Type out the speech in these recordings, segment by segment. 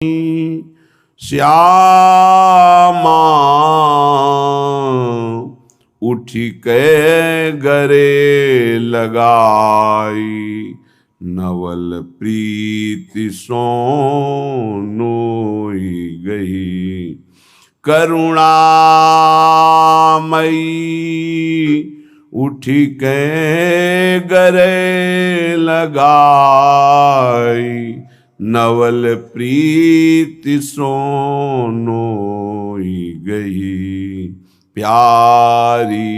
श्यामा उठी के गरे लगाई, नवल प्रीति सोनोई गई। करुणामयी उठी के गरे लगाई, नवल प्रीति सोनोई गई। प्यारी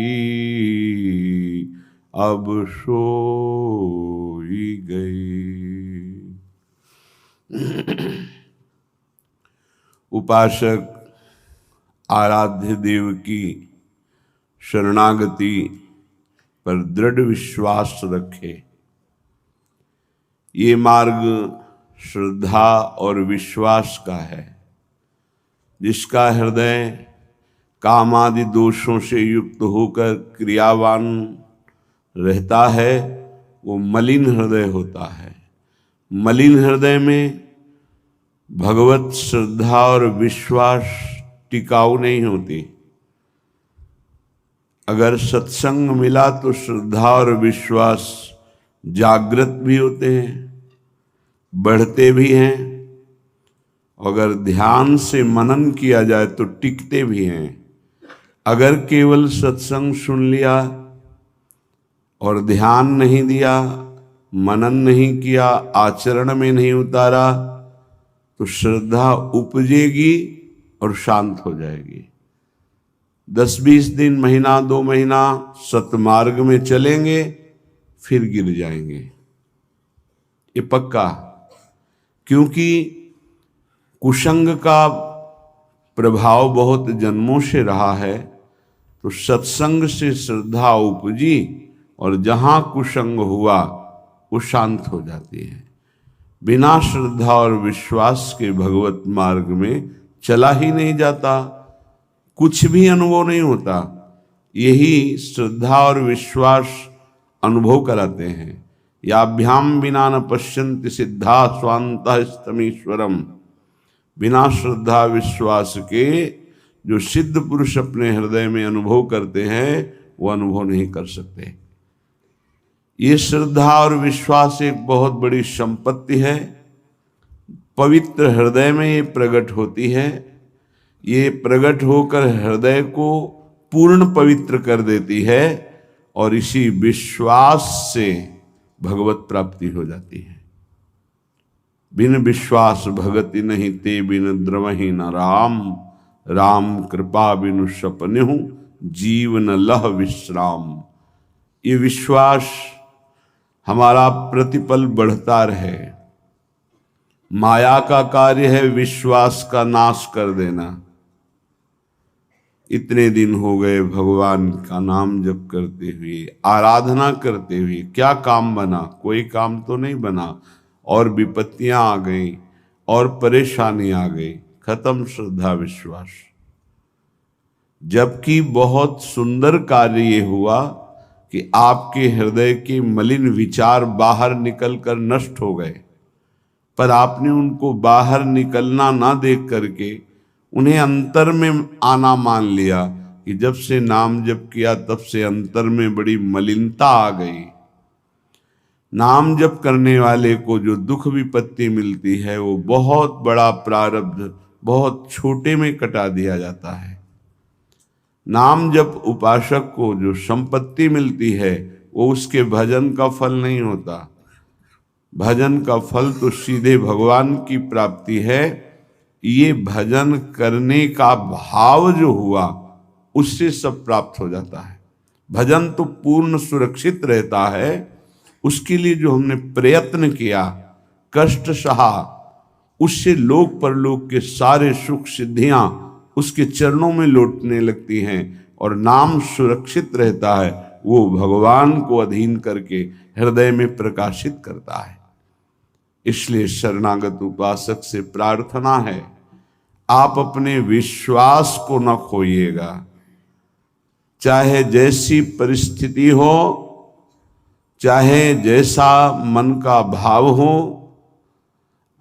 अब सोई गई। उपासक आराध्य देव की शरणागति पर दृढ़ विश्वास रखे। ये मार्ग श्रद्धा और विश्वास का है। जिसका हृदय कामादि दोषों से युक्त होकर क्रियावान रहता है वो मलिन हृदय होता है। मलिन हृदय में भगवत श्रद्धा और विश्वास टिकाऊ नहीं होती। अगर सत्संग मिला तो श्रद्धा और विश्वास जागृत भी होते हैं, बढ़ते भी हैं। अगर ध्यान से मनन किया जाए तो टिकते भी हैं। अगर केवल सत्संग सुन लिया और ध्यान नहीं दिया, मनन नहीं किया, आचरण में नहीं उतारा तो श्रद्धा उपजेगी और शांत हो जाएगी। 10-20 दिन, महीना, 2 महीना सतमार्ग में चलेंगे, फिर गिर जाएंगे। ये पक्का। क्योंकि कुसंग का प्रभाव बहुत जन्मों से रहा है, तो सत्संग से श्रद्धा उपजी और जहां कुसंग हुआ वो शांत हो जाती है। बिना श्रद्धा और विश्वास के भगवत मार्ग में चला ही नहीं जाता, कुछ भी अनुभव नहीं होता। यही श्रद्धा और विश्वास अनुभव कराते हैं। याभ्याम बिना न पश्यन्ति सिद्धा स्वान्तः स्तमीश्वरम। बिना श्रद्धा विश्वास के जो सिद्ध पुरुष अपने हृदय में अनुभव करते हैं वो अनुभव नहीं कर सकते। ये श्रद्धा और विश्वास एक बहुत बड़ी संपत्ति है। पवित्र हृदय में ये प्रकट होती है। ये प्रकट होकर हृदय को पूर्ण पवित्र कर देती है और इसी विश्वास से भगवत प्राप्ति हो जाती है। बिन विश्वास भगति नहीं ते बिन द्रवहि न राम। राम कृपा बिनु सपनेहु जीवन लह विश्राम। ये विश्वास हमारा प्रतिपल बढ़ता रहे। माया का कार्य है विश्वास का नाश कर देना। इतने दिन हो गए भगवान का नाम जप करते हुए, आराधना करते हुए, क्या काम बना? कोई काम तो नहीं बना। और विपत्तियां आ गई और परेशानी आ गई, खत्म श्रद्धा विश्वास। जबकि बहुत सुंदर कार्य ये हुआ कि आपके हृदय के मलिन विचार बाहर निकलकर नष्ट हो गए, पर आपने उनको बाहर निकलना ना देख करके उन्हें अंतर में आना मान लिया कि जब से नाम जप किया तब से अंतर में बड़ी मलिनता आ गई। नाम जप करने वाले को जो दुख विपत्ति मिलती है वो बहुत बड़ा प्रारब्ध बहुत छोटे में कटा दिया जाता है। नाम जप उपासक को जो संपत्ति मिलती है वो उसके भजन का फल नहीं होता। भजन का फल तो सीधे भगवान की प्राप्ति है। ये भजन करने का भाव जो हुआ उससे सब प्राप्त हो जाता है। भजन तो पूर्ण सुरक्षित रहता है। उसके लिए जो हमने प्रयत्न किया, कष्ट सहा, उससे लोक परलोक के सारे सुख सिद्धियां उसके चरणों में लौटने लगती हैं और नाम सुरक्षित रहता है। वो भगवान को अधीन करके हृदय में प्रकाशित करता है। इसलिए शरणागत उपासक से प्रार्थना है, आप अपने विश्वास को न खोइएगा। चाहे जैसी परिस्थिति हो, चाहे जैसा मन का भाव हो,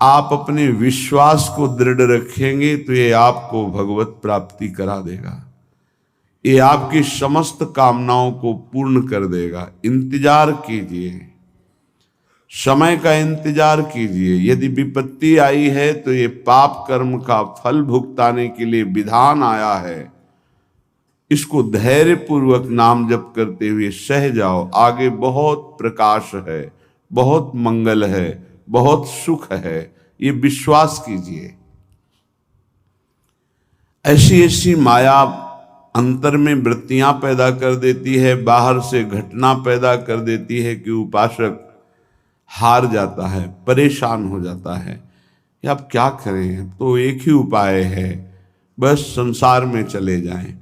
आप अपने विश्वास को दृढ़ रखेंगे तो ये आपको भगवत प्राप्ति करा देगा, ये आपकी समस्त कामनाओं को पूर्ण कर देगा। इंतजार कीजिए, समय का इंतजार कीजिए। यदि विपत्ति आई है तो ये पाप कर्म का फल भुगताने के लिए विधान आया है। इसको धैर्य पूर्वक नाम जप करते हुए सह जाओ। आगे बहुत प्रकाश है, बहुत मंगल है, बहुत सुख है, ये विश्वास कीजिए। ऐसी ऐसी माया अंतर में वृत्तियां पैदा कर देती है, बाहर से घटना पैदा कर देती है कि उपासक हार जाता है, परेशान हो जाता है कि अब क्या करें, तो एक ही उपाय है, बस संसार में चले जाएं।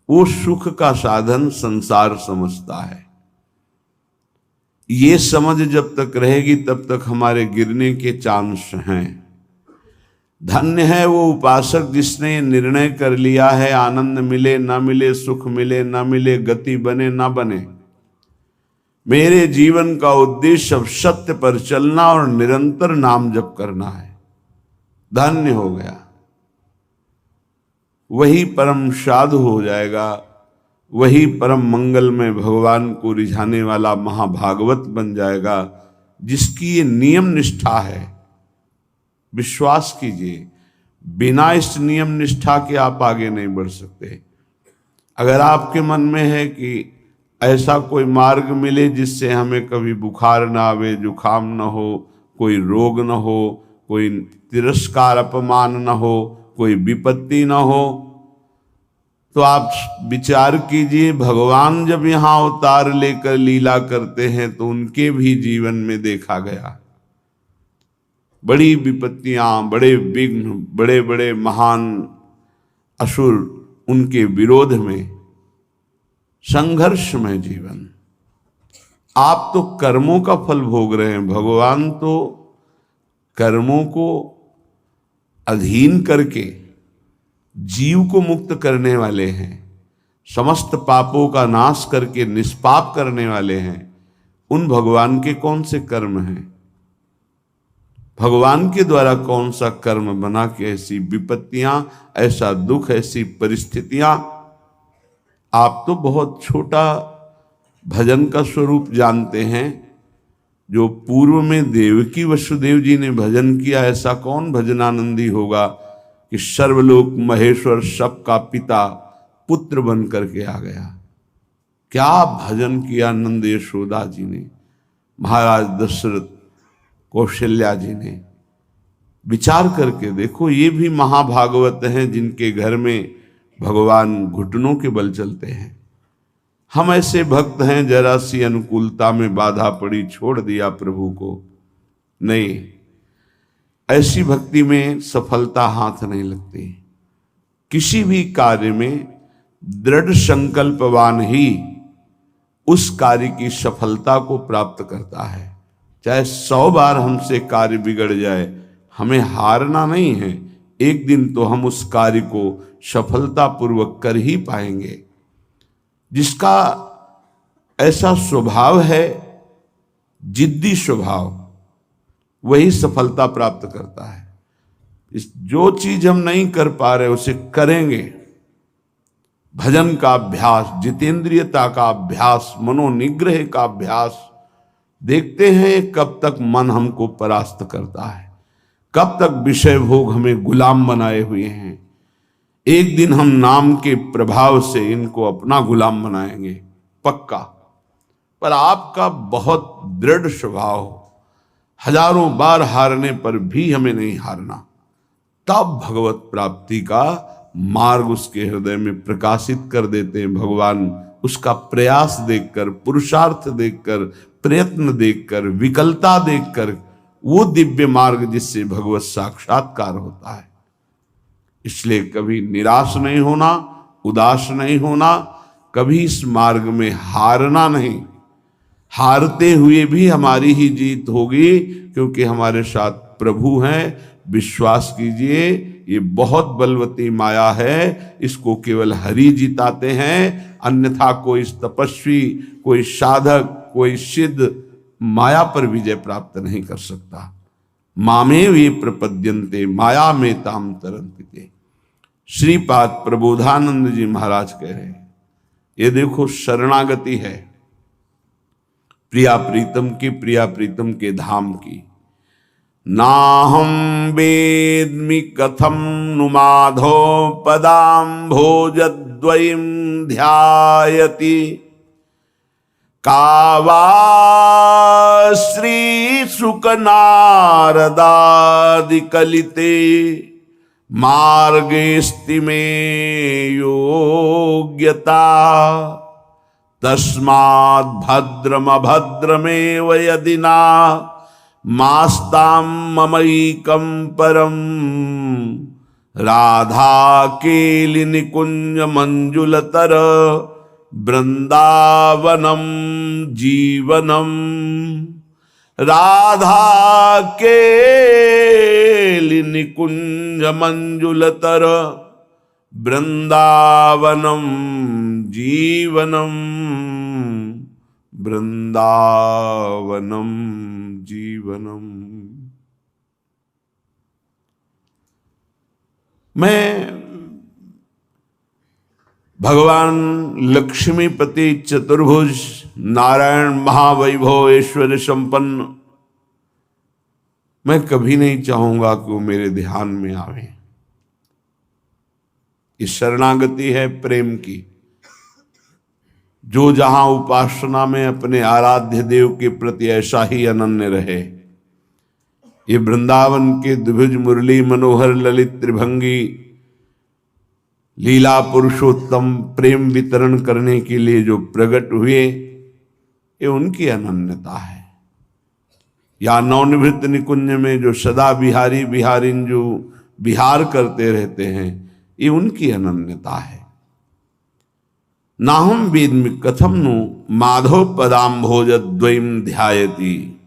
वो सुख का साधन संसार समझता है। ये समझ जब तक रहेगी तब तक हमारे गिरने के चांस हैं। धन्य है वो उपासक जिसने ये निर्णय कर लिया है, आनंद मिले ना मिले, सुख मिले ना मिले, गति बने ना बने, मेरे जीवन का उद्देश्य अब सत्य पर चलना और निरंतर नाम जप करना है। धन्य हो गया, वही परम साधु हो जाएगा, वही परम मंगल में भगवान को रिझाने वाला महाभागवत बन जाएगा, जिसकी ये नियम निष्ठा है। विश्वास कीजिए, बिना इस नियम निष्ठा के आप आगे नहीं बढ़ सकते। अगर आपके मन में है कि ऐसा कोई मार्ग मिले जिससे हमें कभी बुखार ना आवे, जुखाम ना हो, कोई रोग ना हो, कोई तिरस्कार अपमान ना हो, कोई विपत्ति ना हो, तो आप विचार कीजिए, भगवान जब यहाँ अवतार लेकर लीला करते हैं तो उनके भी जीवन में देखा गया बड़ी विपत्तियां, बड़े विघ्न, बड़े बड़े महान असुर, उनके विरोध में संघर्षमय जीवन। आप तो कर्मों का फल भोग रहे हैं, भगवान तो कर्मों को अधीन करके जीव को मुक्त करने वाले हैं, समस्त पापों का नाश करके निष्पाप करने वाले हैं। उन भगवान के कौन से कर्म हैं? भगवान के द्वारा कौन सा कर्म बना कि ऐसी विपत्तियां, ऐसा दुख, ऐसी परिस्थितियां। आप तो बहुत छोटा भजन का स्वरूप जानते हैं। जो पूर्व में देवकी वसुदेव जी ने भजन किया, ऐसा कौन भजनानंदी होगा कि सर्वलोक महेश्वर सबका पिता पुत्र बन करके आ गया। क्या भजन किया नंद यशोदा जी ने, महाराज दशरथ, कौशल्या जी ने। विचार करके देखो, ये भी महाभागवत हैं जिनके घर में भगवान घुटनों के बल चलते हैं। हम ऐसे भक्त हैं, जरा सी अनुकूलता में बाधा पड़ी, छोड़ दिया प्रभु को। नहीं, ऐसी भक्ति में सफलता हाथ नहीं लगती। किसी भी कार्य में दृढ़ संकल्पवान ही उस कार्य की सफलता को प्राप्त करता है। चाहे 100 बार हमसे कार्य बिगड़ जाए, हमें हारना नहीं है। एक दिन तो हम उस कार्य को सफलतापूर्वक कर ही पाएंगे। जिसका ऐसा स्वभाव है, जिद्दी स्वभाव, वही सफलता प्राप्त करता है। जो चीज हम नहीं कर पा रहे उसे करेंगे। भजन का अभ्यास, जितेंद्रियता का अभ्यास, मनोनिग्रह का अभ्यास। देखते हैं कब तक मन हमको परास्त करता है, कब तक विषय भोग हमें गुलाम बनाए हुए हैं। एक दिन हम नाम के प्रभाव से इनको अपना गुलाम बनाएंगे, पक्का। पर आपका बहुत दृढ़ स्वभाव हो, हजारों बार हारने पर भी हमें नहीं हारना, तब भगवत प्राप्ति का मार्ग उसके हृदय में प्रकाशित कर देते हैं भगवान। उसका प्रयास देखकर, पुरुषार्थ देखकर, प्रयत्न देखकर, विकलता देखकर, वो दिव्य मार्ग जिससे भगवत साक्षात्कार होता है। इसलिए कभी निराश नहीं होना, उदास नहीं होना, कभी इस मार्ग में हारना नहीं। हारते हुए भी हमारी ही जीत होगी, क्योंकि हमारे साथ प्रभु हैं। विश्वास कीजिए, ये बहुत बलवती माया है, इसको केवल हरि जिताते हैं। अन्यथा कोई तपस्वी, कोई साधक, कोई सिद्ध माया पर विजय प्राप्त नहीं कर सकता। मामे वे प्रपद्यन्ते माया में ताम तरन्ते। श्रीपाद प्रबोधानंद जी महाराज कह रहे हैं, ये देखो शरणागति है प्रिया प्रीतम की, प्रिया प्रीतम के धाम की। नाहं वेद्मि कथम नु माधो पदाम्भोजद्वयं ध्यायति, कावा श्रीशुकनारदादिकलिते मार्गेऽस्ति मे योग्यता, तस्माद् भद्रमभद्रमेव यदि न मास्तां ममैकं परं, राधा केलिनि कुंज मंजुलतर वृंदावनम जीवनम, राधा केलिनि कुंज मंजुलतर वृंदावनम जीवनम, वृंदावनम जीवनम। मैं भगवान लक्ष्मीपति चतुर्भुज नारायण महावैभव ऐश्वर्य संपन्न, मैं कभी नहीं चाहूंगा कि वो मेरे ध्यान में आवे। ये शरणागति है प्रेम की। जो जहां उपासना में अपने आराध्य देव के प्रति ऐसा ही अनन्य रहे। ये वृंदावन के द्विभुज मुरली मनोहर ललित त्रिभंगी लीला पुरुषोत्तम प्रेम वितरण करने के लिए जो प्रकट हुए, ये उनकी अनन्यता है। या नवनिवृत्त निकुंज में जो सदा बिहारी बिहारिन जो विहार करते रहते हैं, ये उनकी अनन्यता है। नाहं वेद्मि कथम नु माधव पदाम्भोजद्वयं ध्यायति।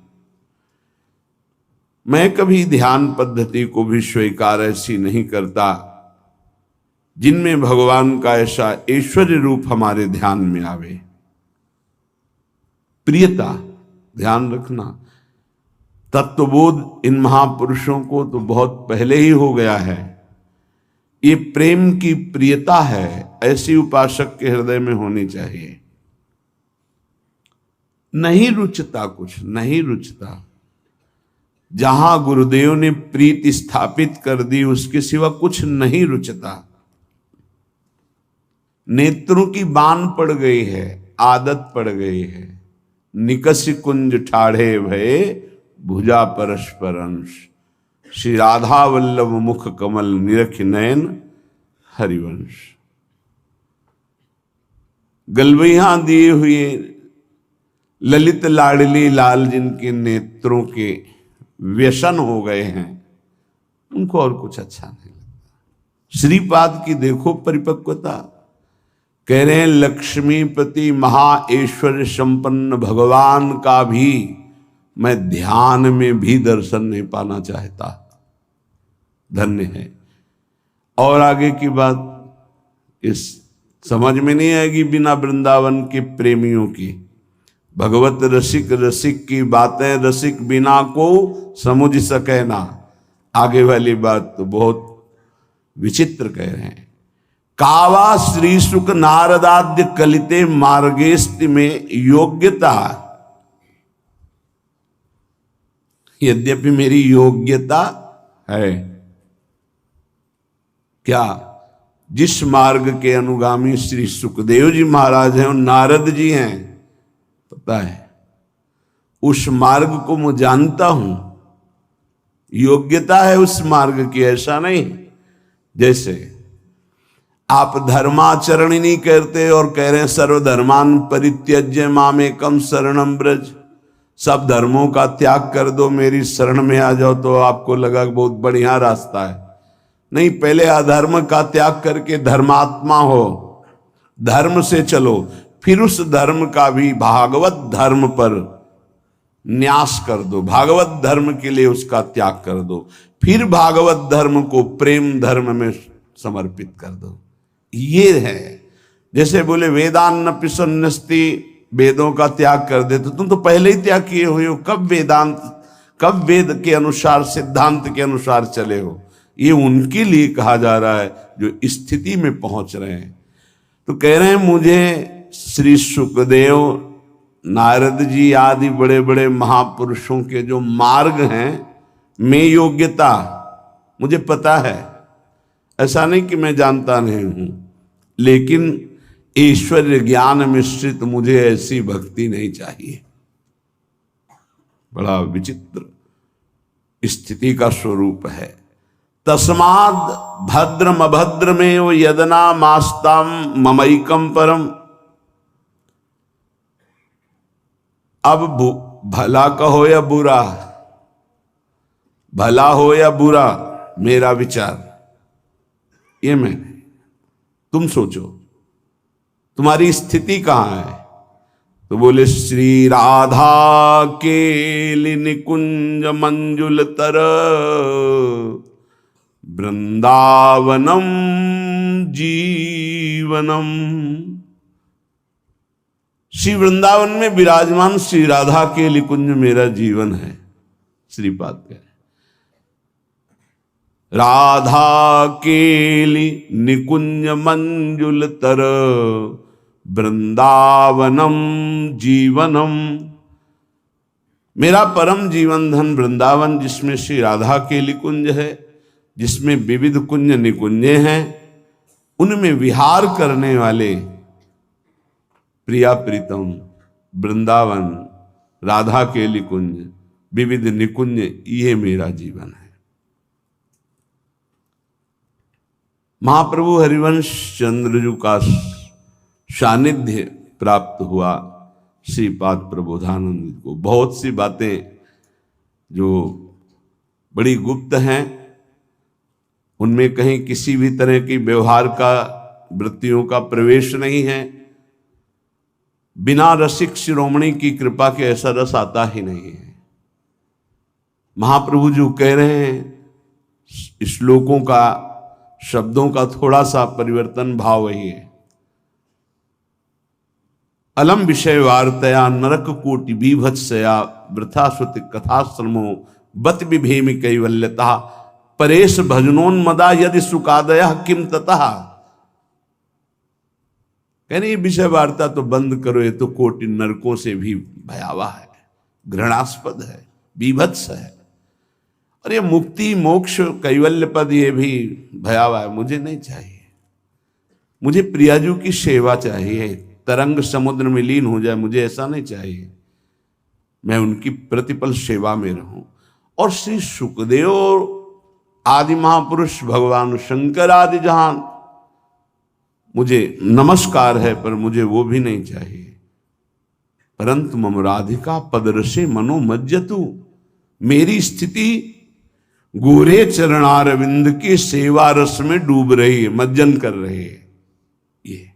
मैं कभी ध्यान पद्धति को भी स्वीकार ऐसी नहीं करता जिनमें भगवान का ऐसा ऐश्वर्य रूप हमारे ध्यान में आवे। प्रियता, ध्यान रखना, तत्वबोध इन महापुरुषों को तो बहुत पहले ही हो गया है। ये प्रेम की प्रियता है, ऐसी उपासक के हृदय में होनी चाहिए। नहीं रुचता, कुछ नहीं रुचता। जहां गुरुदेव ने प्रीति स्थापित कर दी, उसके सिवा कुछ नहीं रुचता। नेत्रों की बान पड़ गई है, आदत पड़ गई है। निकसि कुंज ठाढ़े भये भुजा परस्पर अंश, श्री राधा वल्लभ मुख कमल निरख नयन हरिवंश। गलबैया दिए हुए ललित लाडली लाल जिनके नेत्रों के व्यसन हो गए हैं, उनको और कुछ अच्छा नहीं लगता। श्रीपाद की देखो परिपक्वता। कह रहे हैं लक्ष्मीपति महाऐश्वर्य संपन्न भगवान का भी मैं ध्यान में भी दर्शन नहीं पाना चाहता। धन्य है। और आगे की बात इस समझ में नहीं आएगी बिना वृंदावन के प्रेमियों की। भगवत रसिक रसिक की बातें रसिक बिना को समझ सके ना। आगे वाली बात तो बहुत विचित्र कह रहे हैं। कावा श्री शुक नारदाद्य कलिते मार्गेस्ति में योग्यता। यद्यपि मेरी योग्यता है क्या? जिस मार्ग के अनुगामी श्री सुखदेव जी महाराज हैं और नारद जी हैं, पता है उस मार्ग को मैं जानता हूं। योग्यता है उस मार्ग की, ऐसा नहीं जैसे आप धर्माचरण ही नहीं करते और कह रहे हैं सर्वधर्मान परित्यज्य मामेकम शरणम ब्रज। सब धर्मों का त्याग कर दो, मेरी शरण में आ जाओ, तो आपको लगा बहुत बढ़िया रास्ता है। नहीं, पहले अधर्म का त्याग करके धर्मात्मा हो, धर्म से चलो, फिर उस धर्म का भी भागवत धर्म पर न्यास कर दो, भागवत धर्म के लिए उसका त्याग कर दो, फिर भागवत धर्म को प्रेम धर्म में समर्पित कर दो। ये है जैसे बोले वेदान्न पिसन्नस्ति, वेदों का त्याग कर दे, तो तुम तो पहले ही त्याग किए हुए हो। कब वेदांत कब वेद के अनुसार, सिद्धांत के अनुसार चले हो, ये उनके लिए कहा जा रहा है जो स्थिति में पहुंच रहे हैं। तो कह रहे हैं मुझे श्री सुखदेव, नारद जी आदि बड़े बड़े महापुरुषों के जो मार्ग हैं में योग्यता मुझे पता है, ऐसा नहीं कि मैं जानता नहीं हूं, लेकिन ऐश्वर्य ज्ञान मिश्रित मुझे ऐसी भक्ति नहीं चाहिए। बड़ा विचित्र स्थिति का स्वरूप है। तस्माद भद्रम अभद्रमेव यदना मास्ताम ममैकम परम। अब भला कहो या बुरा, भला हो या बुरा, मेरा विचार ये मैं, तुम सोचो तुम्हारी स्थिति कहां है। तो बोले श्री राधा के निकुंज मंजुल तर वृंदावनम जीवनम। श्री वृंदावन में विराजमान श्री राधा के निकुंज मेरा जीवन है। श्रीपाद कह रहे राधा केली निकुंज मंजुल तर वृंदावनम जीवनम। मेरा परम जीवन धन वृंदावन, जिसमें श्री राधा के निकुंज है, जिसमें विविध कुंज निकुंजे हैं, उनमें विहार करने वाले प्रिया प्रीतम वृंदावन, राधा के निकुंज, विविध निकुंज, ये मेरा जीवन है। महाप्रभु हरिवंश चंद्रजू का सानिध्य प्राप्त हुआ श्रीपाद प्रबोधानंद को। बहुत सी बातें जो बड़ी गुप्त हैं, उनमें कहीं किसी भी तरह की व्यवहार का, वृत्तियों का प्रवेश नहीं है। बिना रसिक शिरोमणि की कृपा के ऐसा रस आता ही नहीं है। महाप्रभु जो कह रहे हैं श्लोकों का, शब्दों का थोड़ा सा परिवर्तन, भाव वही है। अलम विषय वार्तया नरक कोटि बीभत्सया वृथा श्रुति कथा श्रमो बत विभेमि कैवल्यता परेश भजनोन्मदा यदि सुकादया किम ततः। कहने ये विषय वार्ता तो बंद करो, ये तो कोटि नरकों से भी भयावह है, घृणास्पद है, बीभत्स है। और ये मुक्ति मोक्ष कैवल्य पद ये भी भयावह है, मुझे नहीं चाहिए। मुझे प्रियाजू की सेवा चाहिए, तरंग समुद्र में लीन हो जाए, मुझे ऐसा नहीं चाहिए। मैं उनकी प्रतिपल सेवा में रहूं। और श्री सुखदेव आदि महापुरुष, भगवान शंकर आदि जहां मुझे नमस्कार है, पर मुझे वो भी नहीं चाहिए। परंतु मम राधिका पदरसे मनो मज्जतु। मेरी स्थिति गोरे चरणारविंद की सेवा रस में डूब रही है, मज्जन कर रही है। ये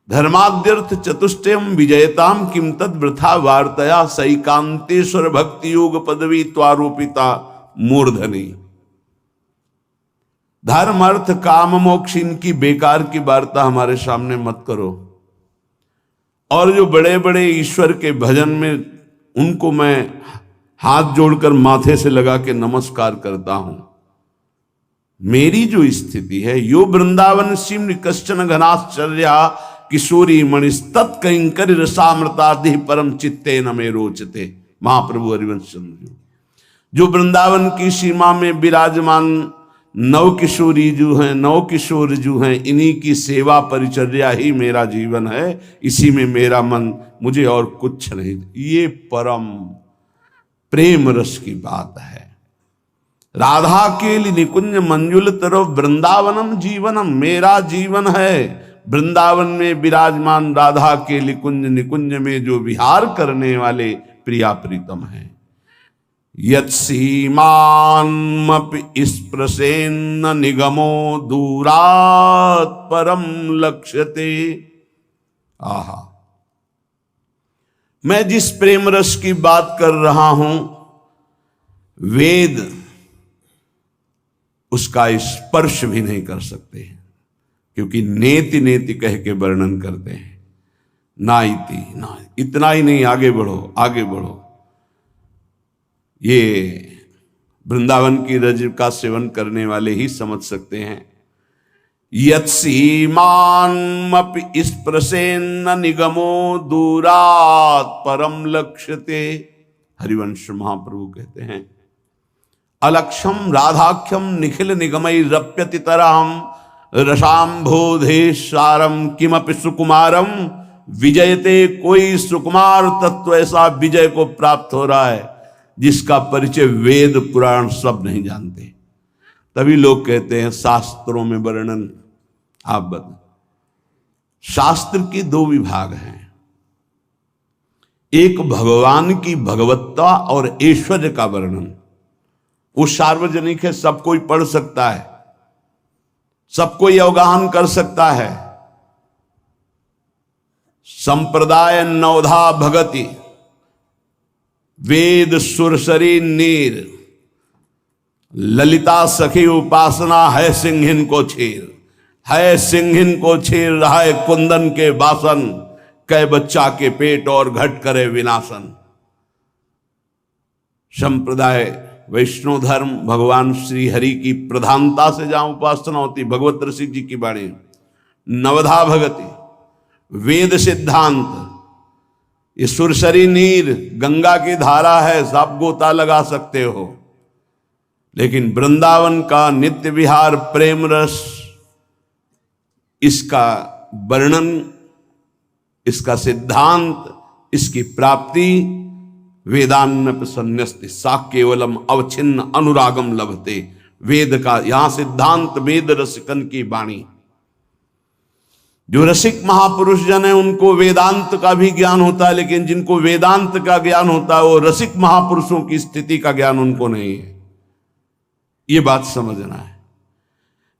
धर्माद्यर्थ चतुष्टयम विजयताम किम तद वृथा वार्तया सैकांतेश्वर भक्ति योग पदवी त्वारोपिता मूर्धनी। धर्म अर्थ काम मोक्ष, इनकी बेकार की वार्ता हमारे सामने मत करो। और जो बड़े बड़े ईश्वर के भजन में, उनको मैं हाथ जोड़कर माथे से लगा के नमस्कार करता हूं। मेरी जो स्थिति है, यो वृंदावन सिम कश्चन घनाश्चर्या किशोरी मणिस्तत् कैंकर रसामृतादि परम चित्ते न में रोचते। महाप्रभु हरिवंश चंद्र जो वृंदावन की सीमा में विराजमान नव किशोरी जो हैं, नव किशोर जो हैं, इन्हीं की सेवा परिचर्या ही मेरा जीवन है। इसी में मेरा मन, मुझे और कुछ नहीं। ये परम प्रेम रस की बात है। राधा के लिए निकुंज मंजुल तरफ वृंदावनम जीवनम, मेरा जीवन है। वृंदावन में विराजमान राधा के निकुंज, निकुंज में जो विहार करने वाले प्रिया प्रीतम हैं। यत् सीमान्मपि स्पृशेन्न निगमो दूरात् परम लक्ष्यते। आहा, मैं जिस प्रेम रस की बात कर रहा हूं, वेद उसका स्पर्श भी नहीं कर सकते, क्योंकि नेति नेति कह के वर्णन करते हैं। ना इति, ना इतना ही नहीं, आगे बढ़ो, आगे बढ़ो। ये वृंदावन की रज का सेवन करने वाले ही समझ सकते हैं। यत् सीमान्मपि स्पृशेन्न निगमो दूरात् परम लक्ष्यते। हरिवंश महाप्रभु कहते हैं, अलक्षम राधाख्यम निखिल निगमई रप्यति तरहम रसाम्भोधेशारम किमपि सुकुमारम विजयते। कोई सुकुमार तत्व ऐसा विजय को प्राप्त हो रहा है जिसका परिचय वेद पुराण सब नहीं जानते। तभी लोग कहते हैं शास्त्रों में वर्णन। आप बता, शास्त्र की दो विभाग हैं, एक भगवान की भगवत्ता और ऐश्वर्य का वर्णन। वो सार्वजनिक है, सब कोई पढ़ सकता है, सब कोई अवगाहन कर सकता है। संप्रदाय नवधा भगति वेद सुरसरी नीर ललिता सखी उपासना है सिंहिन को छीर। है सिंहिन को छीर रहा है कुंदन के बासन, कै बच्चा के पेट और घट करे विनाशन। संप्रदाय वैष्णव धर्म भगवान श्री हरि की प्रधानता से जहां उपासना होती, भगवत रसिक जी की वाणी। नवधा भगति वेद सिद्धांत, ये सुरसरी नीर गंगा की धारा है, सब गोता लगा सकते हो। लेकिन वृंदावन का नित्य विहार प्रेम रस, इसका वर्णन, इसका सिद्धांत, इसकी प्राप्ति वेदान्न संन्यस्ति सा केवलम अवच्छिन्न अनुरागम लभते। वेद का यहां सिद्धांत, वेद रसिकन की वाणी। जो रसिक महापुरुष जन है उनको वेदांत का भी ज्ञान होता है, लेकिन जिनको वेदांत का ज्ञान होता है वो रसिक महापुरुषों की स्थिति का ज्ञान उनको नहीं है। ये बात समझना है।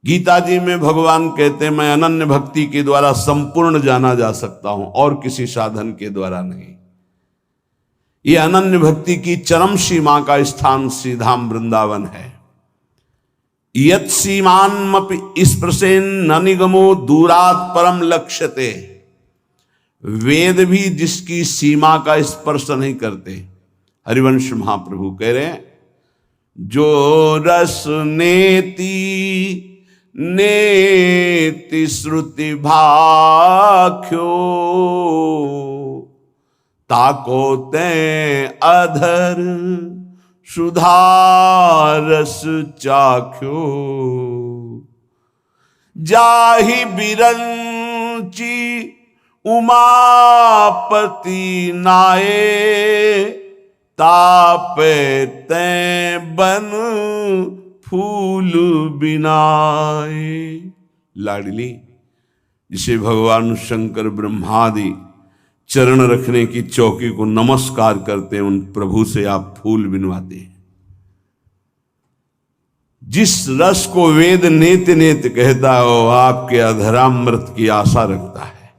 गीता जी में भगवान कहते हैं, मैं अनन्य भक्ति के द्वारा संपूर्ण जाना जा सकता हूं और किसी साधन के द्वारा नहीं। ये अनन्य भक्ति की चरम सीमा का स्थान श्रीधाम वृंदावन है। यत् सीमान्मपि स्पृशेन न निगमो दूरात् परम लक्ष्यते। वेद भी जिसकी सीमा का स्पर्श नहीं करते। हरिवंश महाप्रभु कह रहे हैं, जो रस नेति नेति श्रुति भाख्यो ताको ते अधर सुधारस चाख्यो। जाहि बिरंची उमापति नाये तापे ते बन फूल बिनाए। लाडली, जिसे भगवान शंकर ब्रह्मादि चरण रखने की चौकी को नमस्कार करते हैं, उन प्रभु से आप फूल बिनवाते हैं। जिस रस को वेद नेत नेत कहता है वो आपके अधरामृत की आशा रखता है।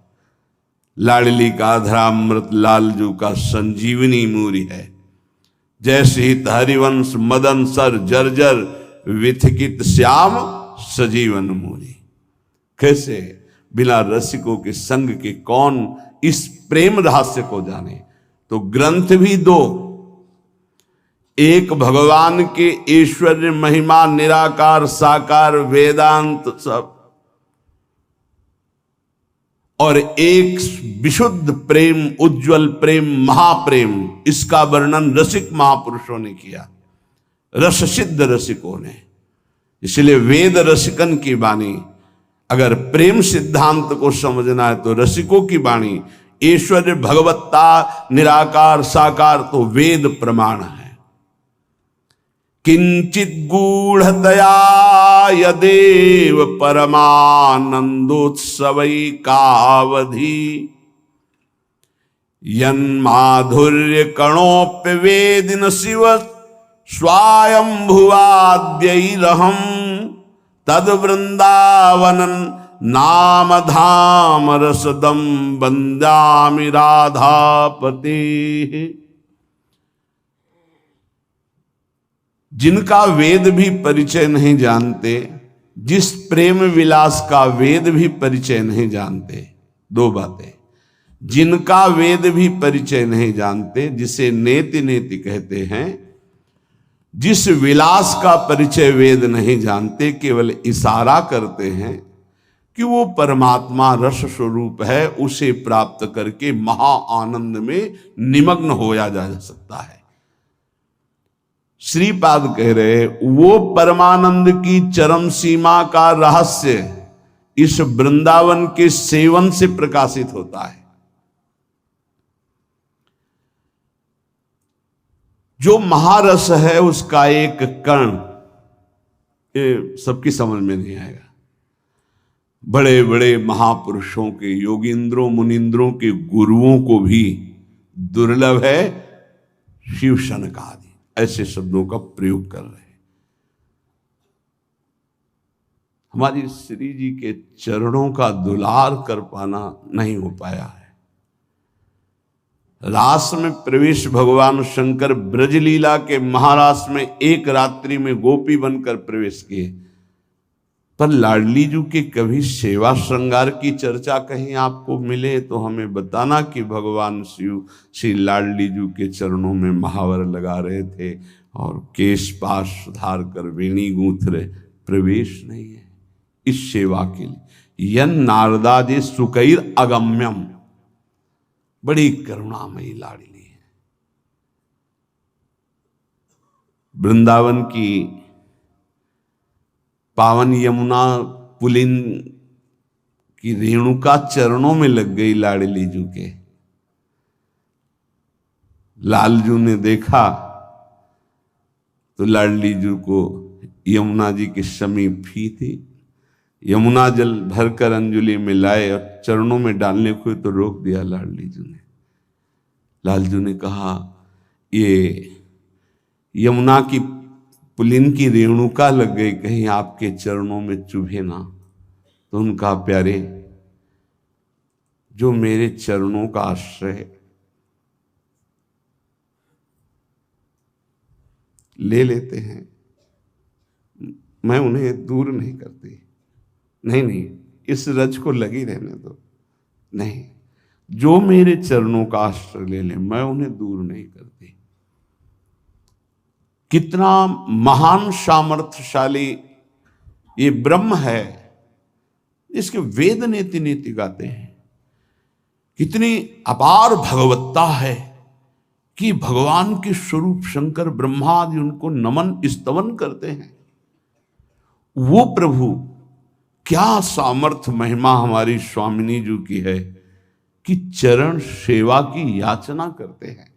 लाडली का अधरामृत लालजू का संजीवनी मूरी है। जैसे ही हरिवंश मदन सर जर्जर विथकित श्याम सजीवन मूरी। कैसे बिना रसिकों के संग के कौन इस प्रेम रहस्य को जाने। तो ग्रंथ भी दो, एक भगवान के ऐश्वर्य महिमा निराकार साकार वेदांत सब, और एक विशुद्ध प्रेम उज्जवल प्रेम महाप्रेम, इसका वर्णन रसिक महापुरुषों ने किया, रस सिद्ध रसिकों ने। इसलिए वेद रसिकन की वाणी। अगर प्रेम सिद्धांत को समझना है तो रसिकों की वाणी। ऐश्वर्य भगवत्ता निराकार साकार तो वेद प्रमाण है। किंचित गूढ़तया यदेव परमानंदोत्सवई कावधि यन्माधुर्य कणोप्य वेदिन शिव स्वायंभुवाद्यैरहं तद वृंदावनन नाम धाम रसदम बंदामि राधापते। जिनका वेद भी परिचय नहीं जानते, जिस प्रेम विलास का वेद भी परिचय नहीं जानते। दो बातें, जिनका वेद भी परिचय नहीं जानते, जिसे नेति नेति कहते हैं, जिस विलास का परिचय वेद नहीं जानते, केवल इशारा करते हैं कि वो परमात्मा रस स्वरूप है, उसे प्राप्त करके महा आनंद में निमग्न होया जा सकता है। श्रीपाद कह रहे वो परमानंद की चरम सीमा का रहस्य इस वृंदावन के सेवन से प्रकाशित होता है। जो महारस है उसका एक कण, ये सबकी समझ में नहीं आएगा। बड़े बड़े महापुरुषों के, योगींद्रों मुनिंद्रों के गुरुओं को भी दुर्लभ है शिव शनक आदि ऐसे शब्दों का प्रयोग कर रहे हैं। हमारी श्री जी के चरणों का दुलार कर पाना नहीं हो पाया है। रास में प्रवेश भगवान शंकर ब्रजलीला के महारास में एक रात्रि में गोपी बनकर प्रवेश किए, पर लाडली जी के कभी सेवा श्रृंगार की चर्चा कहीं आपको मिले तो हमें बताना कि भगवान शिव श्री लाडली जी के चरणों में महावर लगा रहे थे और केश पाश सुधार कर वेणी गूंथ रहे। प्रवेश नहीं है इस सेवा के लिए। यन नारदादि सुकैर अगम्यम, बड़ी करुणामयी लाडली है। वृंदावन की पावन यमुना पुलिन की रेणुका चरणों में लग गई लाडली जू के। लालजू ने देखा तो लाडली जू को यमुना जी के समीप ही थी। यमुना जल भरकर अंजलि में लाए और चरणों में डालने को तो रोक दिया लाडली जू ने। लालजू ने कहा ये यमुना की पुलिन की रेणुका लग गई, कहीं आपके चरणों में चुभे ना। तो उनका प्यारे, जो मेरे चरणों का आश्रय ले लेते हैं मैं उन्हें दूर नहीं करती। नहीं, इस रज को लगी रहने दो। नहीं, जो मेरे चरणों का आश्रय ले ले मैं उन्हें दूर नहीं करती। कितना महान सामर्थ्यशाली ये ब्रह्म है, इसके वेद नीति नीति गाते हैं। कितनी अपार भगवत्ता है कि भगवान के स्वरूप शंकर ब्रह्मा आदि उनको नमन स्तवन करते हैं। वो प्रभु, क्या सामर्थ्य महिमा हमारी स्वामिनी जी की है कि चरण सेवा की याचना करते हैं।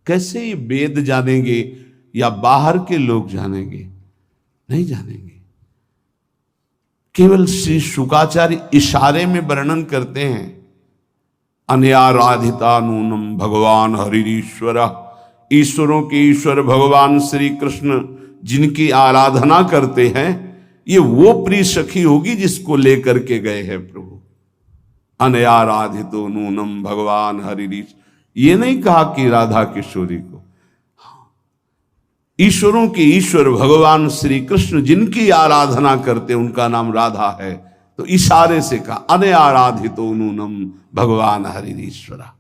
कैसे ये वेद जानेंगे या बाहर के लोग जानेंगे? नहीं जानेंगे। केवल श्री शुकाचार्य इशारे में वर्णन करते हैं, अनयाराधिता नूनम भगवान हरिश्वर, ईश्वरों के ईश्वर भगवान श्री कृष्ण जिनकी आराधना करते हैं, ये वो प्रिय सखी होगी जिसको लेकर के गए हैं प्रभु। अनयाराधितो नूनम भगवान हरिश, ये नहीं कहा कि राधा किशोरी को, ईश्वरों के ईश्वर भगवान श्री कृष्ण जिनकी आराधना करते उनका नाम राधा है। तो इशारे से कहा अनयाराधितो नूनम भगवान हरिश्वरा।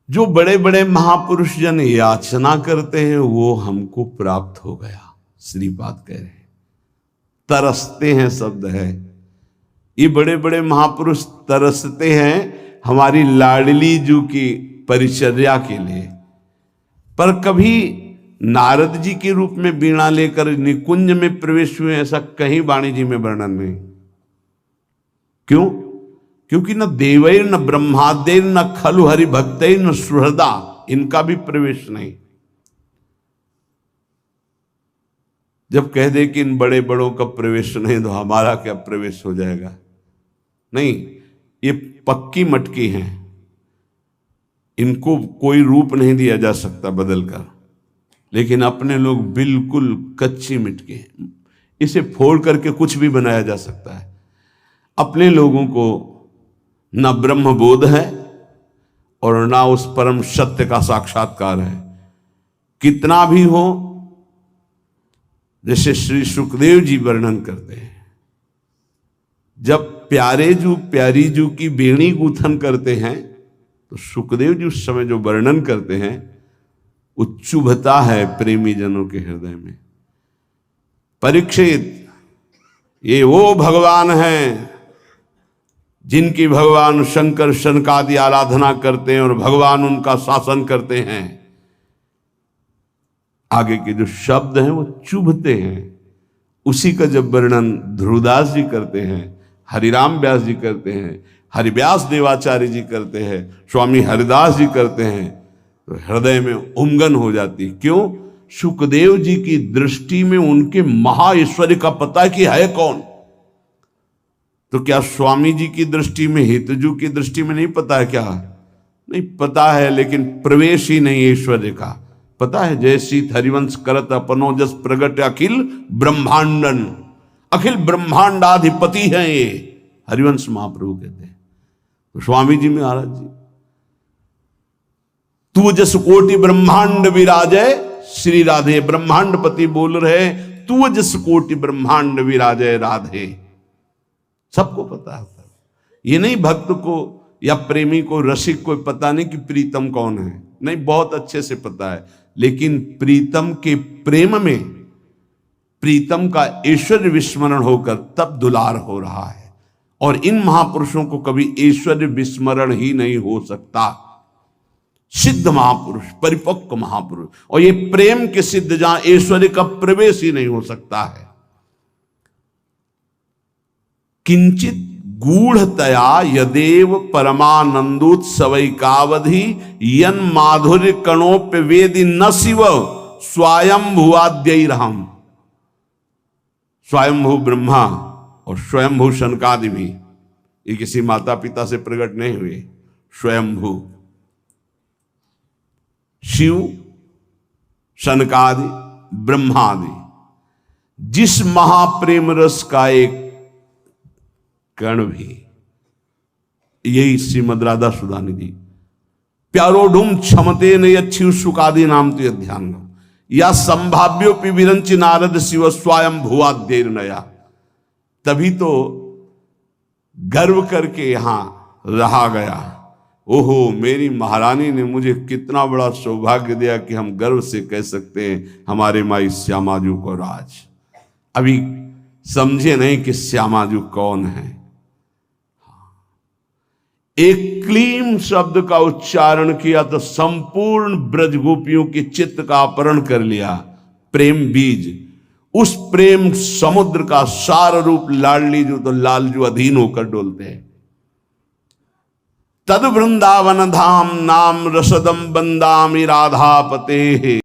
जो बड़े बड़े महापुरुष जन याचना करते हैं वो हमको प्राप्त हो गया। श्रीपाद कह रहे हैं, तरसते हैं शब्द है, ये बड़े बड़े महापुरुष तरसते हैं हमारी लाडली जू की परिचर्या के लिए। पर कभी नारद जी के रूप में वीणा लेकर निकुंज में प्रवेश हुए ऐसा कहीं वाणी जी में वर्णन नहीं। क्यों? क्योंकि न देवैर न ब्रह्मादेर न खलु हरि भक्तैर न सुहृदा, इनका भी प्रवेश नहीं। जब कह दे कि इन बड़े बड़ों का प्रवेश नहीं तो हमारा क्या प्रवेश हो जाएगा? नहीं, ये पक्की मटकी हैं, इनको कोई रूप नहीं दिया जा सकता बदलकर। लेकिन अपने लोग बिल्कुल कच्ची मिटके हैं, इसे फोड़ करके कुछ भी बनाया जा सकता है। अपने लोगों को न ब्रह्म बोध है और ना उस परम सत्य का साक्षात्कार है। कितना भी हो, जैसे श्री सुखदेव जी वर्णन करते हैं, जब प्यारे जू प्यारी जू की बेणी गूथन करते हैं तो सुखदेव जी उस समय जो वर्णन करते हैं वो चुभता है प्रेमी जनों के हृदय में। परीक्षित, ये वो भगवान हैं जिनकी भगवान शंकर शनकादि आराधना करते हैं और भगवान उनका शासन करते हैं। आगे के जो शब्द हैं वो चुभते हैं। उसी का जब वर्णन ध्रुवदास जी करते हैं, हरिराम व्यास जी करते हैं, हरिव्यास देवाचार्य जी करते हैं, स्वामी हरिदास जी करते हैं, तो हृदय में उमगन हो जाती। क्यों? सुखदेव जी की दृष्टि में उनके महाईश्वर्य का पता कि है कौन। तो क्या स्वामी जी की दृष्टि में, हितजू की दृष्टि में नहीं पता है क्या? नहीं पता है, लेकिन प्रवेश ही नहीं ऐश्वर्य का। पता है, जय शीत हरिवंश करत अपनो जस प्रगट अखिल ब्रह्मांडन, अखिल ब्रह्मांडाधिपति हैं ये, हरिवंश महाप्रभु कहते हैं। तो स्वामी जी महाराज जी, तू जस कोटि ब्रह्मांड विराजय श्री राधे, ब्रह्मांडपति बोल रहे, तू जस कोटि ब्रह्मांड विराजय राधे। सबको पता है। ये नहीं भक्त को या प्रेमी को, रसिक को पता नहीं कि प्रीतम कौन है, नहीं, बहुत अच्छे से पता है। लेकिन प्रीतम के प्रेम में प्रीतम का ऐश्वर्य विस्मरण होकर तब दुलार हो रहा है। और इन महापुरुषों को कभी ऐश्वर्य विस्मरण ही नहीं हो सकता। सिद्ध महापुरुष, परिपक्व महापुरुष, और ये प्रेम के सिद्ध जहां ऐश्वर्य का प्रवेश ही नहीं हो सकता है। किंचित गूढ़तया यदेव परमानंदोत्सवैकावधि यन माधुर्य कणोप्य वेदि न शिव स्वयंभुवाद्यैरहम्। स्वयंभू ब्रह्मा और स्वयंभू शनकादि भी, ये किसी माता पिता से प्रकट नहीं हुए। स्वयंभू शिव, शनकादि, ब्रह्मादि, जिस महाप्रेम रस का एक कण भी, यही श्रीमद राधा सुधानिधि प्यारोडुम क्षमते न यच्छिव सुकादि नाम तो ध्यान या संभाव्योपि विरंचि नारद शिव स्वयं भुवाद्यैर नया। तभी तो गर्व करके यहां रहा गया। ओहो, मेरी महारानी ने मुझे कितना बड़ा सौभाग्य दिया कि हम गर्व से कह सकते हैं हमारे माई श्यामाजू को राज। अभी समझे नहीं कि श्यामाजू कौन है। एक क्लीम शब्द का उच्चारण किया तो संपूर्ण ब्रज गोपियों के चित्त का अपहरण कर लिया। प्रेम बीज, उस प्रेम समुद्र का सार रूप लाडली जो तो लालजू अधीन होकर डोलते हैं। तद वृंदावन धाम नाम रसदम बंदामि राधापते,